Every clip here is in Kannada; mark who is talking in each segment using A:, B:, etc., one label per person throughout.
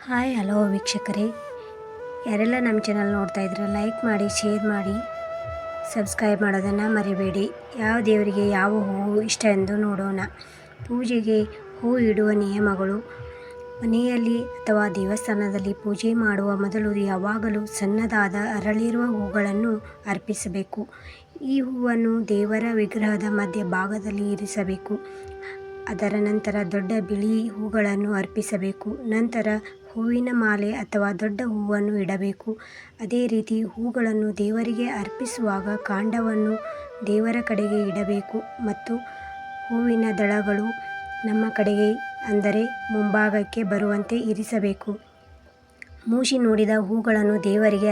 A: ಹಾಯ್ ಹಲೋ ವೀಕ್ಷಕರೇ, ಯಾರೆಲ್ಲ ನಮ್ಮ ಚಾನಲ್ ನೋಡ್ತಾ ಇದ್ರೆ ಲೈಕ್ ಮಾಡಿ, ಶೇರ್ ಮಾಡಿ, ಸಬ್ಸ್ಕ್ರೈಬ್ ಮಾಡೋದನ್ನು ಮರಿಬೇಡಿ. ಯಾವ ದೇವರಿಗೆ ಯಾವ ಹೂವು ಇಷ್ಟ ಎಂದು ನೋಡೋಣ. ಪೂಜೆಗೆ ಹೂ ಇಡುವ ನಿಯಮಗಳು. ಮನೆಯಲ್ಲಿ ಅಥವಾ ದೇವಸ್ಥಾನದಲ್ಲಿ ಪೂಜೆ ಮಾಡುವ ಮೊದಲು ಯಾವಾಗಲೂ ಸಣ್ಣದಾದ ಅರಳಿರುವ ಹೂಗಳನ್ನು ಅರ್ಪಿಸಬೇಕು. ಈ ಹೂವನ್ನು ದೇವರ ವಿಗ್ರಹದ ಮಧ್ಯಭಾಗದಲ್ಲಿ ಇರಿಸಬೇಕು. ಅದರ ನಂತರ ದೊಡ್ಡ ಬಿಳಿ ಹೂಗಳನ್ನು ಅರ್ಪಿಸಬೇಕು. ನಂತರ ಹೂವಿನ ಮಾಲೆ ಅಥವಾ ದೊಡ್ಡ ಹೂವನ್ನು ಇಡಬೇಕು. ಅದೇ ರೀತಿ ಹೂಗಳನ್ನು ದೇವರಿಗೆ ಅರ್ಪಿಸುವಾಗ ಕಾಂಡವನ್ನು ದೇವರ ಕಡೆಗೆ ಇಡಬೇಕು ಮತ್ತು ಹೂವಿನ ದಳಗಳು ನಮ್ಮ ಕಡೆಗೆ ಅಂದರೆ ಮುಂಭಾಗಕ್ಕೆ ಬರುವಂತೆ ಇರಿಸಬೇಕು. ಮೂಸಿ ನೋಡಿದ ಹೂಗಳನ್ನು ದೇವರಿಗೆ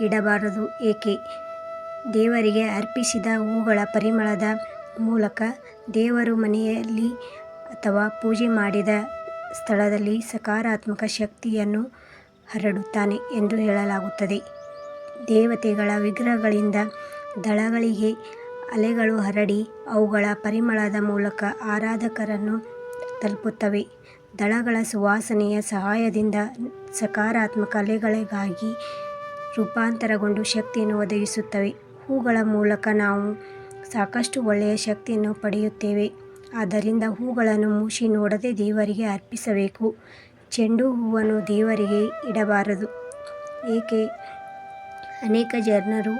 A: ಇಡಬಾರದು. ಏಕೆ? ದೇವರಿಗೆ ಅರ್ಪಿಸಿದ ಹೂಗಳ ಪರಿಮಳದ ಮೂಲಕ ದೇವರು ಮನೆಯಲ್ಲಿ ಅಥವಾ ಪೂಜೆ ಮಾಡಿದ ಸ್ಥಳದಲ್ಲಿ ಸಕಾರಾತ್ಮಕ ಶಕ್ತಿಯನ್ನು ಹರಡುತ್ತಾನೆ ಎಂದು ಹೇಳಲಾಗುತ್ತದೆ. ದೇವತೆಗಳ ವಿಗ್ರಹಗಳಿಂದ ದಳಗಳಿಗೆ ಅಲೆಗಳು ಹರಡಿ ಅವುಗಳ ಪರಿಮಳದ ಮೂಲಕ ಆರಾಧಕರನ್ನು ತಲುಪುತ್ತವೆ. ದಳಗಳ ಸುವಾಸನೆಯ ಸಹಾಯದಿಂದ ಸಕಾರಾತ್ಮಕ ಅಲೆಗಳಾಗಿ ರೂಪಾಂತರಗೊಂಡು ಶಕ್ತಿಯನ್ನು ಒದಗಿಸುತ್ತವೆ. ಹೂಗಳ ಮೂಲಕ ನಾವು ಸಾಕಷ್ಟು ಒಳ್ಳೆಯ ಶಕ್ತಿಯನ್ನು ಪಡೆಯುತ್ತೇವೆ. ಆದ್ದರಿಂದ ಹೂಗಳನ್ನು ಮೂಸಿ ನೋಡದೆ ದೇವರಿಗೆ ಅರ್ಪಿಸಬೇಕು. ಚೆಂಡು ಹೂವನ್ನು ದೇವರಿಗೆ ಇಡಬಾರದು. ಏಕೆ? ಅನೇಕ ಜನರು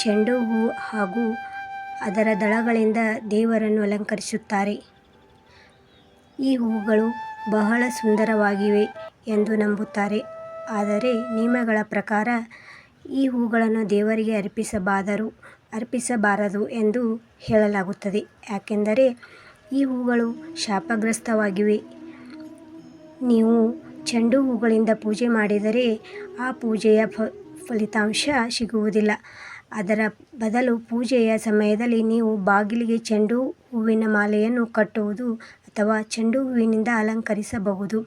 A: ಚೆಂಡು ಹೂ ಹಾಗೂ ಅದರ ದಳಗಳಿಂದ ದೇವರನ್ನು ಅಲಂಕರಿಸುತ್ತಾರೆ. ಈ ಹೂಗಳು ಬಹಳ ಸುಂದರವಾಗಿವೆ ಎಂದು ನಂಬುತ್ತಾರೆ. ಆದರೆ ನಿಯಮಗಳ ಪ್ರಕಾರ ಈ ಹೂಗಳನ್ನು ದೇವರಿಗೆ ಅರ್ಪಿಸಬಾರದು ಎಂದು ಹೇಳಲಾಗುತ್ತದೆ. ಯಾಕೆಂದರೆ ಈ ಹೂಗಳು ಶಾಪಗ್ರಸ್ತವಾಗಿವೆ. ನೀವು ಚೆಂಡು ಹೂಗಳಿಂದ ಪೂಜೆ ಮಾಡಿದರೆ ಆ ಪೂಜೆಯ ಫಲಿತಾಂಶ ಸಿಗುವುದಿಲ್ಲ. ಅದರ ಬದಲು ಪೂಜೆಯ ಸಮಯದಲ್ಲಿ ನೀವು ಬಾಗಿಲಿಗೆ ಚೆಂಡು ಹೂವಿನ ಮಾಲೆಯನ್ನು ಕಟ್ಟುವುದು ಅಥವಾ ಚೆಂಡು ಹೂವಿನಿಂದ ಅಲಂಕರಿಸಬಹುದು.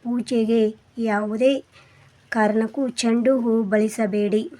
A: ಪೂಜೆಗೆ ಯಾವುದೇ ಕಾರಣಕ್ಕೂ ಚೆಂಡು ಹೂ ಬಳಸಬೇಡಿ.